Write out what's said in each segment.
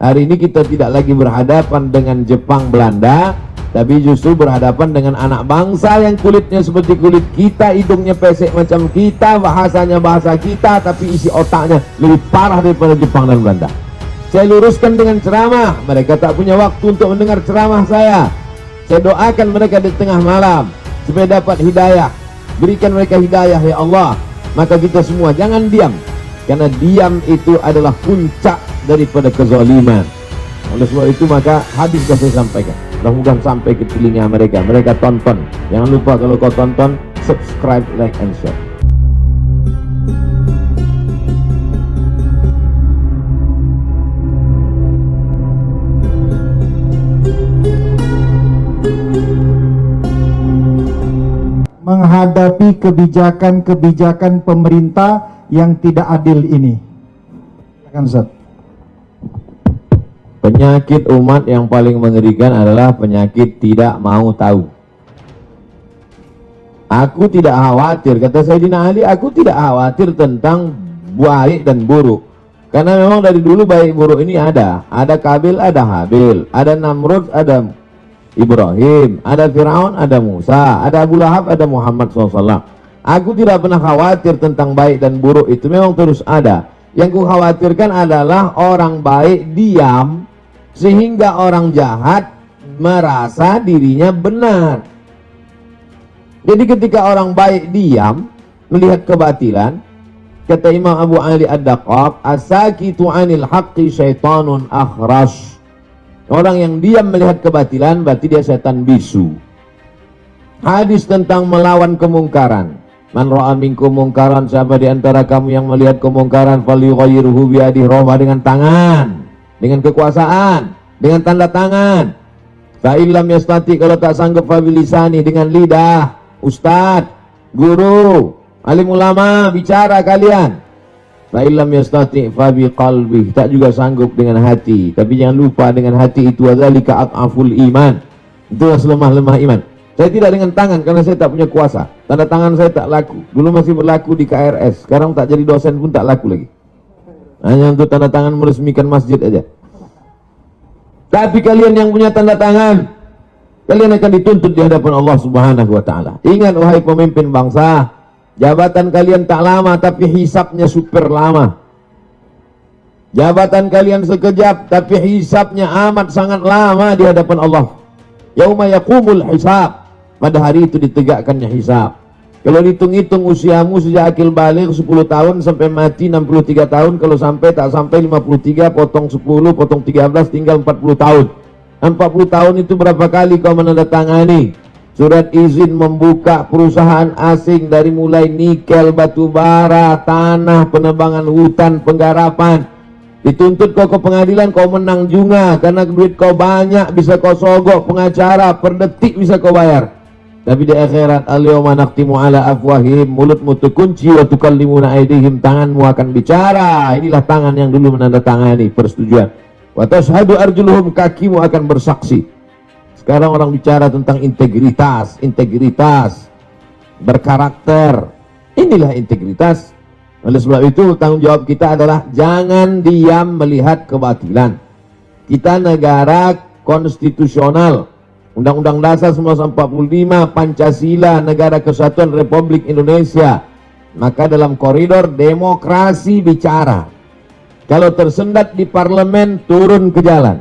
Hari ini kita tidak lagi berhadapan dengan Jepang Belanda, tapi justru berhadapan dengan anak bangsa yang kulitnya seperti kulit kita, hidungnya pesek macam kita, bahasanya bahasa kita, tapi isi otaknya lebih parah daripada Jepang dan Belanda. Saya luruskan dengan ceramah, mereka tak punya waktu untuk mendengar ceramah saya. Saya doakan mereka di tengah malam supaya dapat hidayah. Berikan mereka hidayah ya Allah. Maka kita semua jangan diam, karena diam itu adalah puncak daripada kezaliman. Oleh sebab itu maka hadis sudah saya sampaikan, mudah-mudahan sampai ke telinga mereka. Mereka tonton. Jangan lupa kalau kau tonton, subscribe, like, and share. Menghadapi kebijakan-kebijakan pemerintah yang tidak adil ini. Silakan Ustaz. Penyakit umat yang paling mengerikan adalah penyakit tidak mau tahu. Aku tidak khawatir, kata Sayyidina Ali, aku tidak khawatir tentang baik dan buruk. Karena memang dari dulu baik buruk ini ada. Ada Kabil, ada Habil, ada Namrud, ada Ibrahim, ada Fir'aun, ada Musa, ada Abu Lahab, ada Muhammad SAW. Aku tidak pernah khawatir tentang baik dan buruk, itu memang terus ada. Yang ku khawatirkan adalah orang baik diam sehingga orang jahat merasa dirinya benar. Jadi ketika orang baik diam melihat kebatilan, kata Imam Abu Ali Ad-Daqqaq, as-sakitu 'anil haqqi syaitanun akhras. Orang yang diam melihat kebatilan berarti dia setan bisu. Hadis tentang melawan kemungkaran. Man ra'a minkum mungkaran, siapa di antara kamu yang melihat kemungkaran, falyughayyirhu biyadihi, rubah dengan tangan, dengan kekuasaan, dengan tanda tangan. Fa illam yastati, kalau tak sanggup, fa bilisani, dengan lidah. Ustaz, guru, alim ulama, bicara kalian. Fa illam yastati fa biqalbi, tak juga sanggup dengan hati. Tapi jangan lupa dengan hati itu adzalika at'aful iman. Itulah selemah-lemah iman. Saya tidak dengan tangan karena saya tak punya kuasa. Tanda tangan saya tak laku. Dulu masih berlaku di KRS, sekarang tak jadi dosen pun tak laku lagi. Hanya untuk tanda tangan meresmikan masjid aja. Tapi kalian yang punya tanda tangan, kalian akan dituntut di hadapan Allah Subhanahu wa taala. Ingat wahai pemimpin bangsa, jabatan kalian tak lama tapi hisabnya super lama. Jabatan kalian sekejap tapi hisabnya amat sangat lama di hadapan Allah. Yauma yaqumul hisab, pada hari itu ditegakkannya hisab. Kalau dihitung-hitung usiamu sejak akil baligh 10 tahun sampai mati 63 tahun, kalau sampai tak sampai 53, potong 10, potong 13, tinggal 40 tahun. 40 tahun itu berapa kali kau menandatangani surat izin membuka perusahaan asing, dari mulai nikel, batu bara, tanah, penebangan hutan, penggarapan. Dituntut kau ke pengadilan, kau menang juga karena duit kau banyak, bisa kau sogok pengacara, per detik bisa kau bayar. Tapi di akhirat, al-yawma naqtimu ala afwahihim, mulutmu terkunci, wa tukallimuna aydihim, tanganmu akan bicara. Inilah tangan yang dulu menandatangani persetujuan. Wa tashhadu arjuluhum, kakimu akan bersaksi. Sekarang orang bicara tentang integritas, berkarakter. Inilah integritas. Oleh sebab itu tanggung jawab kita adalah jangan diam melihat kebatilan. Kita negara konstitusional, Undang-Undang Dasar 1945, Pancasila, Negara Kesatuan Republik Indonesia. Maka dalam koridor demokrasi bicara. Kalau tersendat di parlemen, turun ke jalan.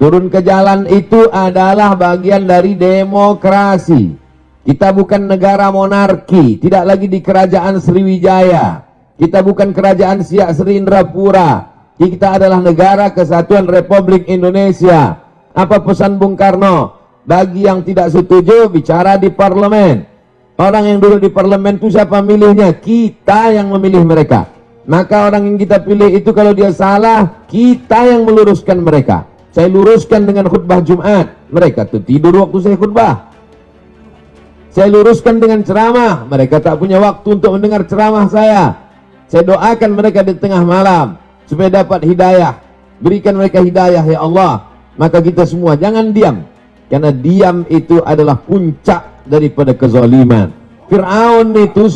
Turun ke jalan itu adalah bagian dari demokrasi. Kita bukan negara monarki, tidak lagi di kerajaan Sriwijaya. Kita bukan kerajaan Siak Sri Indrapura. Kita adalah negara kesatuan Republik Indonesia. Apa pesan Bung Karno? Bagi yang tidak setuju, bicara di parlemen. Orang yang duduk di parlemen itu siapa milihnya? Kita yang memilih mereka. Maka orang yang kita pilih itu kalau dia salah, kita yang meluruskan mereka. Saya luruskan dengan khutbah Jumat, mereka tuh tidur waktu saya khutbah. Saya luruskan dengan ceramah, mereka tak punya waktu untuk mendengar ceramah saya. Saya doakan mereka di tengah malam supaya dapat hidayah. Berikan mereka hidayah ya Allah. Maka kita semua jangan diam, karena diam itu adalah puncak daripada kezaliman. Fir'aun itu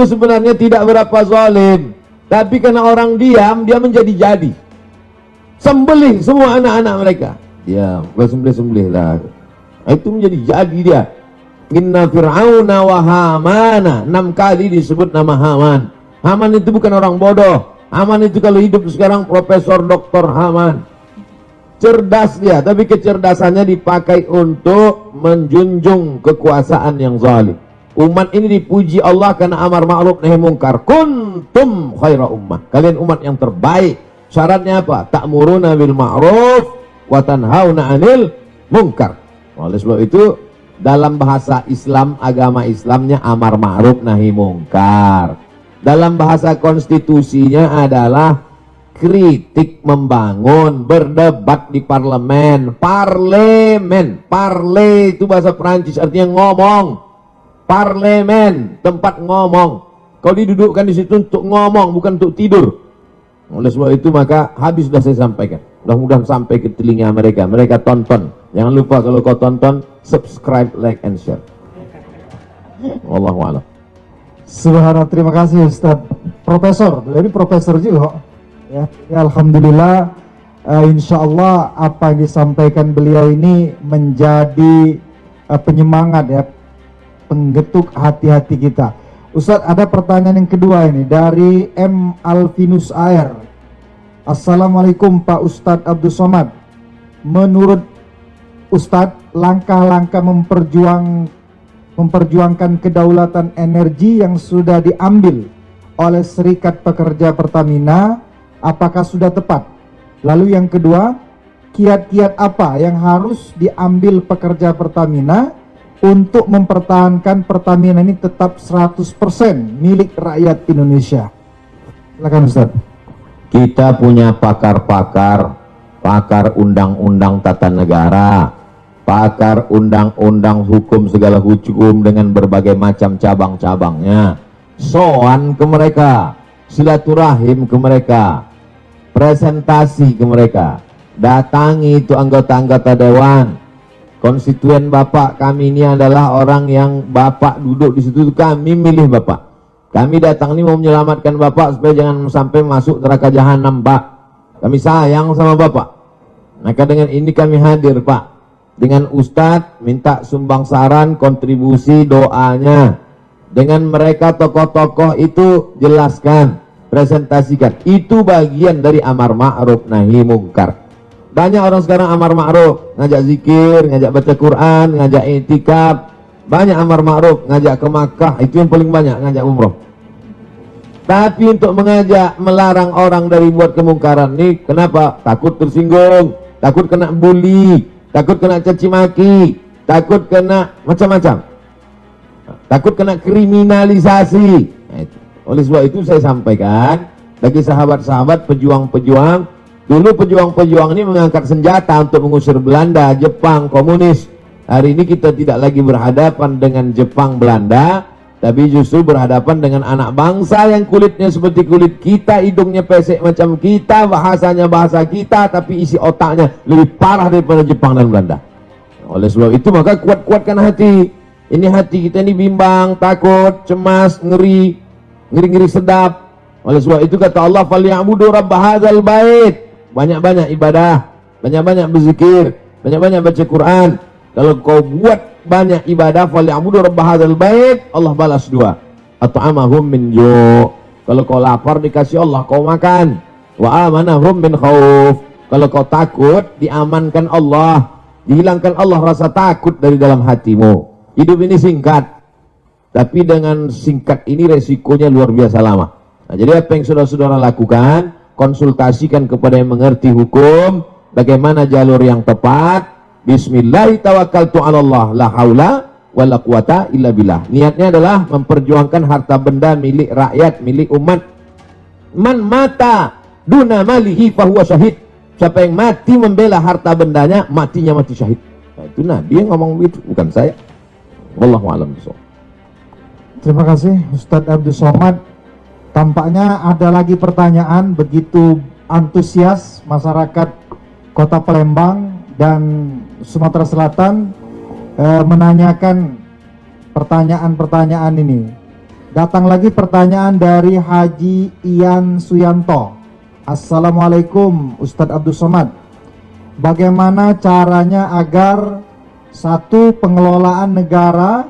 sebenarnya tidak berapa zalim. Tapi karena orang diam, dia menjadi-jadi. Sembelih semua anak-anak mereka. Diam, sembelih-sembelih lah. Itu menjadi jadi dia. Inna Fir'auna wa Hamana. 6 kali disebut nama Haman. Haman itu bukan orang bodoh. Haman itu kalau hidup sekarang Profesor Dr. Haman. Cerdas dia, tapi kecerdasannya dipakai untuk menjunjung kekuasaan yang zalim. Umat ini dipuji Allah karena amar ma'ruf nahi mungkar. Kuntum khaira ummah. Kalian umat yang terbaik. Syaratnya apa? Ta'muruna bil ma'ruf wa tanhauna 'anil munkar. Oleh sebab itu dalam bahasa Islam, agama Islamnya amar ma'ruf nahi mungkar. Dalam bahasa konstitusinya adalah kritik membangun, berdebat di parlemen. Parlemen, parle itu bahasa Perancis artinya ngomong. Parlemen, tempat ngomong. Kau didudukkan di situ untuk ngomong, bukan untuk tidur. Oleh sebab itu maka habis sudah saya sampaikan. Mudah-mudahan sampai ke telinga mereka. Mereka tonton. Jangan lupa kalau kau tonton, subscribe, like, and share. Wallahu a'lam. Subhanallah, terima kasih Ustaz. Profesor, jadi profesor juga. Ya, alhamdulillah, insya Allah apa yang disampaikan beliau ini menjadi penyemangat ya, penggetuk hati-hati kita. Ustaz, ada pertanyaan yang kedua ini dari M. Alvinus Air. Assalamualaikum Pak Ustadz Abdul Somad. Menurut Ustadz, langkah-langkah memperjuangkan kedaulatan energi yang sudah diambil oleh Serikat Pekerja Pertamina, apakah sudah tepat? Lalu yang kedua, kiat-kiat apa yang harus diambil pekerja Pertamina untuk mempertahankan Pertamina ini tetap 100% milik rakyat Indonesia? Silakan Ustaz. Kita punya pakar-pakar, pakar undang-undang tata negara, pakar undang-undang hukum segala hukum dengan berbagai macam cabang-cabangnya. Soan ke mereka, silaturahim ke mereka, presentasi ke mereka, datangi itu anggota-anggota dewan. Konstituen Bapak kami ini adalah orang yang Bapak duduk di situ, kami milih Bapak. Kami datang ini mau menyelamatkan Bapak supaya jangan sampai masuk neraka jahanam, Pak. Kami sayang sama Bapak. Maka dengan ini kami hadir, Pak. Dengan Ustadz minta sumbang saran, kontribusi, doanya. Dengan mereka tokoh-tokoh itu jelaskan, presentasikan. Itu bagian dari amar ma'ruf nahi mungkar. Banyak orang sekarang amar ma'ruf, ngajak zikir, ngajak baca Quran, ngajak i'tikaf. Banyak amar ma'ruf, ngajak ke Makkah, itu yang paling banyak, ngajak umroh. Tapi untuk mengajak, melarang orang dari buat kemungkaran ini, kenapa? Takut tersinggung, takut kena bully, takut kena caci maki, takut kena macam-macam, takut kena kriminalisasi. Oleh sebab itu saya sampaikan, bagi sahabat-sahabat pejuang-pejuang, dulu pejuang-pejuang ini mengangkat senjata untuk mengusir Belanda, Jepang, komunis. Hari ini kita tidak lagi berhadapan dengan Jepang, Belanda, tapi justru berhadapan dengan anak bangsa yang kulitnya seperti kulit kita, hidungnya pesek macam kita, bahasanya bahasa kita, tapi isi otaknya lebih parah daripada Jepang dan Belanda. Oleh sebab itu maka kuat-kuatkan hati. Ini hati kita ini bimbang, takut, cemas, ngeri sedap. Oleh sebab itu kata Allah, "Falyabudu rabb hadzal bait." Banyak-banyak ibadah, banyak-banyak berzikir, banyak-banyak baca Quran. Kalau kau buat banyak ibadah, falyabudu rabb hadzal bait, Allah balas 2. At'amahum min ju'. Kalau kau lapar dikasih Allah kau makan. Wa amanahum min khauf. Kalau kau takut diamankan Allah, dihilangkan Allah rasa takut dari dalam hatimu. Hidup ini singkat, tapi dengan singkat ini resikonya luar biasa lama. Nah, jadi apa yang saudara-saudara lakukan, konsultasikan kepada yang mengerti hukum, bagaimana jalur yang tepat. Bismillah tawakkaltu 'ala Allah, la haula wala quwata illa billah. Niatnya adalah memperjuangkan harta benda milik rakyat, milik umat. Man mata duna malihi fahuwa syahid. Siapa yang mati membela harta bendanya, matinya mati syahid. Nah, itu Nabi yang ngomong begitu, bukan saya. Wallahu a'lam bishawab. Terima kasih Ustadz Abdul Somad. Tampaknya ada lagi pertanyaan, begitu antusias masyarakat Kota Palembang dan Sumatera Selatan menanyakan pertanyaan-pertanyaan ini. Datang lagi pertanyaan dari Haji Ian Suyanto. Assalamualaikum Ustadz Abdul Somad. Bagaimana caranya agar satu, pengelolaan negara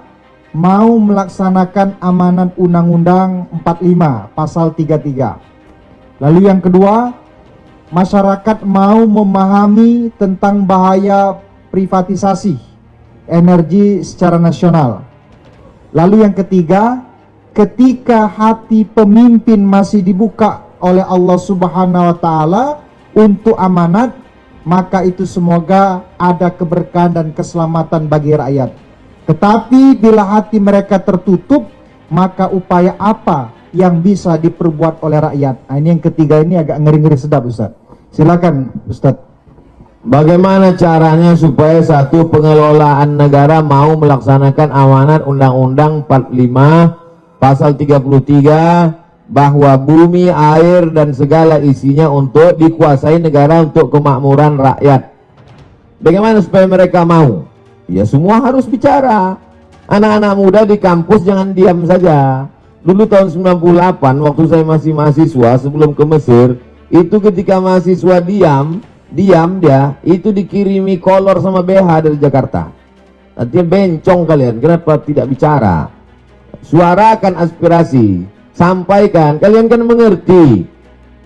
mau melaksanakan amanat Undang-Undang 45 pasal 33. Lalu yang kedua, masyarakat mau memahami tentang bahaya privatisasi energi secara nasional. Lalu yang ketiga, ketika hati pemimpin masih dibuka oleh Allah Subhanahu wa taala untuk amanat, maka itu semoga ada keberkahan dan keselamatan bagi rakyat. Tetapi bila hati mereka tertutup, maka upaya apa yang bisa diperbuat oleh rakyat? Nah, ini yang ketiga, ini agak ngeri-ngeri sedap, Ustaz. Silakan, Ustaz. Bagaimana caranya supaya satu, pengelolaan negara mau melaksanakan amanat Undang-Undang 45 pasal 33 bahwa bumi, air dan segala isinya untuk dikuasai negara untuk kemakmuran rakyat. Bagaimana supaya mereka mau? Ya semua harus bicara. Anak-anak muda di kampus jangan diam saja. Dulu tahun 98 waktu saya masih mahasiswa sebelum ke Mesir, itu ketika mahasiswa diam dia itu dikirimi kolor sama BH dari Jakarta. Artinya bencong kalian, kenapa tidak bicara? Suarakan aspirasi, sampaikan, kalian kan mengerti.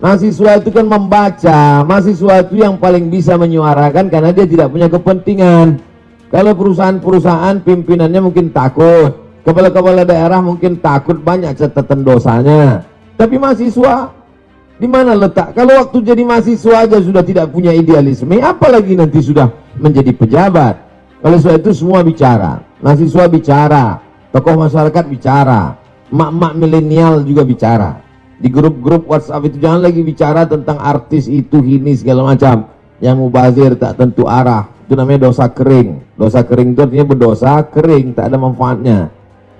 Mahasiswa itu kan membaca, mahasiswa itu yang paling bisa menyuarakan karena dia tidak punya kepentingan. Kalau perusahaan-perusahaan pimpinannya mungkin takut, kepala-kepala daerah mungkin takut banyak catatan dosanya. Tapi mahasiswa, di mana letak? Kalau waktu jadi mahasiswa aja sudah tidak punya idealisme, apalagi nanti sudah menjadi pejabat. Oleh sebab itu semua bicara, mahasiswa bicara, tokoh masyarakat bicara, mak-mak milenial juga bicara. Di grup-grup WhatsApp itu jangan lagi bicara tentang artis itu ini segala macam yang mubazir tak tentu arah. Itu namanya dosa kering. Dosa kering itu artinya berdosa kering, tak ada manfaatnya,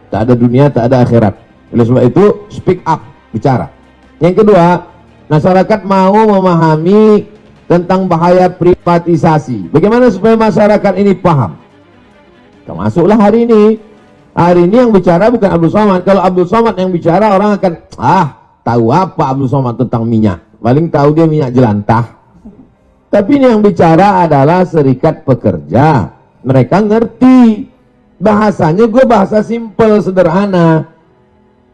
tak ada dunia, tak ada akhirat. Oleh sebab itu speak up, bicara. Yang kedua, masyarakat mau memahami tentang bahaya privatisasi. Bagaimana supaya masyarakat ini paham? Termasuklah hari ini. Hari ini yang bicara bukan Abdul Somad. Kalau Abdul Somad yang bicara, orang akan tahu apa Abdul Somad tentang minyak. Paling tahu dia minyak jelantah. Tapi ini yang bicara adalah serikat pekerja. Mereka ngerti. Bahasanya gue bahasa simple, sederhana.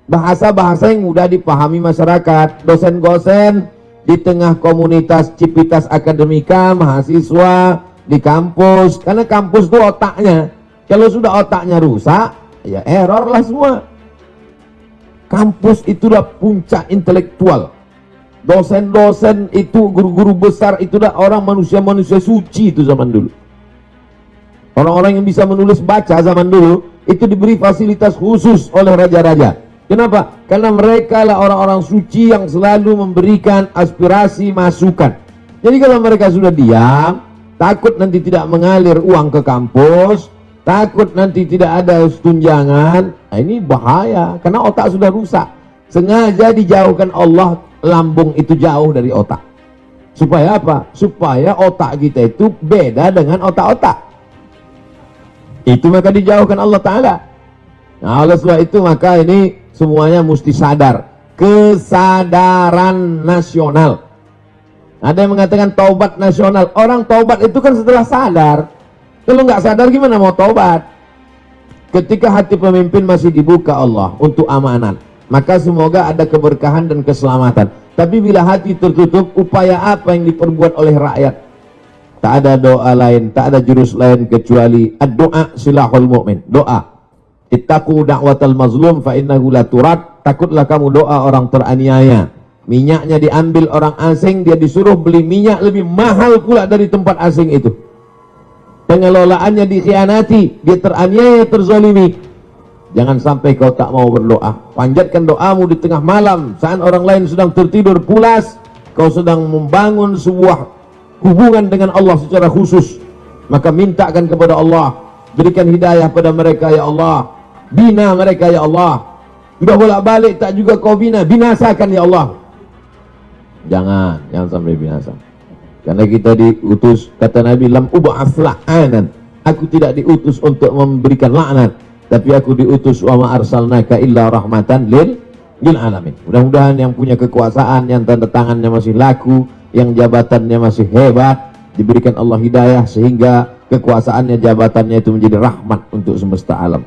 Bahasa-bahasa yang mudah dipahami masyarakat. Dosen-dosen di tengah komunitas Civitas Akademika, mahasiswa di kampus. Karena kampus itu otaknya. Kalau sudah otaknya rusak, ya error lah semua. Kampus itu udah puncak intelektual. Dosen-dosen itu, guru-guru besar itu udah orang manusia-manusia suci itu zaman dulu. Orang-orang yang bisa menulis baca zaman dulu itu diberi fasilitas khusus oleh raja-raja. Kenapa? Karena mereka lah orang-orang suci yang selalu memberikan aspirasi, masukan. Jadi kalau mereka sudah diam, takut nanti tidak mengalir uang ke kampus, takut nanti tidak ada tunjangan, nah ini bahaya karena otak sudah rusak. Sengaja dijauhkan Allah, lambung itu jauh dari otak. Supaya apa? Supaya otak kita itu beda dengan otak-otak. Itu maka dijauhkan Allah Ta'ala. Nah oleh sebab itu maka ini semuanya mesti sadar. Kesadaran nasional. Ada yang mengatakan taubat nasional. Orang taubat itu kan setelah sadar. Kalau nggak sadar gimana mau taubat? Ketika hati pemimpin masih dibuka Allah untuk amanat, maka semoga ada keberkahan dan keselamatan. Tapi bila hati tertutup, upaya apa yang diperbuat oleh rakyat? Tak ada doa lain, tak ada jurus lain kecuali doa silahul mu'min. Doa. Ittaqu da'watal mazlum fa innahu la turad. Takutlah kamu doa orang teraniaya. Minyaknya diambil orang asing, dia disuruh beli minyak lebih mahal pula dari tempat asing itu. Pengelolaannya dikhianati, dia teraniaya, terzalimi. Jangan sampai kau tak mau berdoa. Panjatkan doamu di tengah malam saat orang lain sedang tertidur pulas. Kau sedang membangun sebuah hubungan dengan Allah secara khusus. Maka mintakan kepada Allah, berikan hidayah pada mereka ya Allah. Bina mereka ya Allah. Sudah bolak-balik tak juga kau bina, binasakan ya Allah. Jangan sampai binasa. Karena kita diutus, kata Nabi, lam ub'ats la'anan. Aku tidak diutus untuk memberikan laknat, tapi aku diutus wa ma arsalnaka illa rahmatan lil alamin. Mudah-mudahan yang punya kekuasaan, yang tanda tangannya masih laku, yang jabatannya masih hebat, diberikan Allah hidayah sehingga kekuasaannya, jabatannya itu menjadi rahmat untuk semesta alam.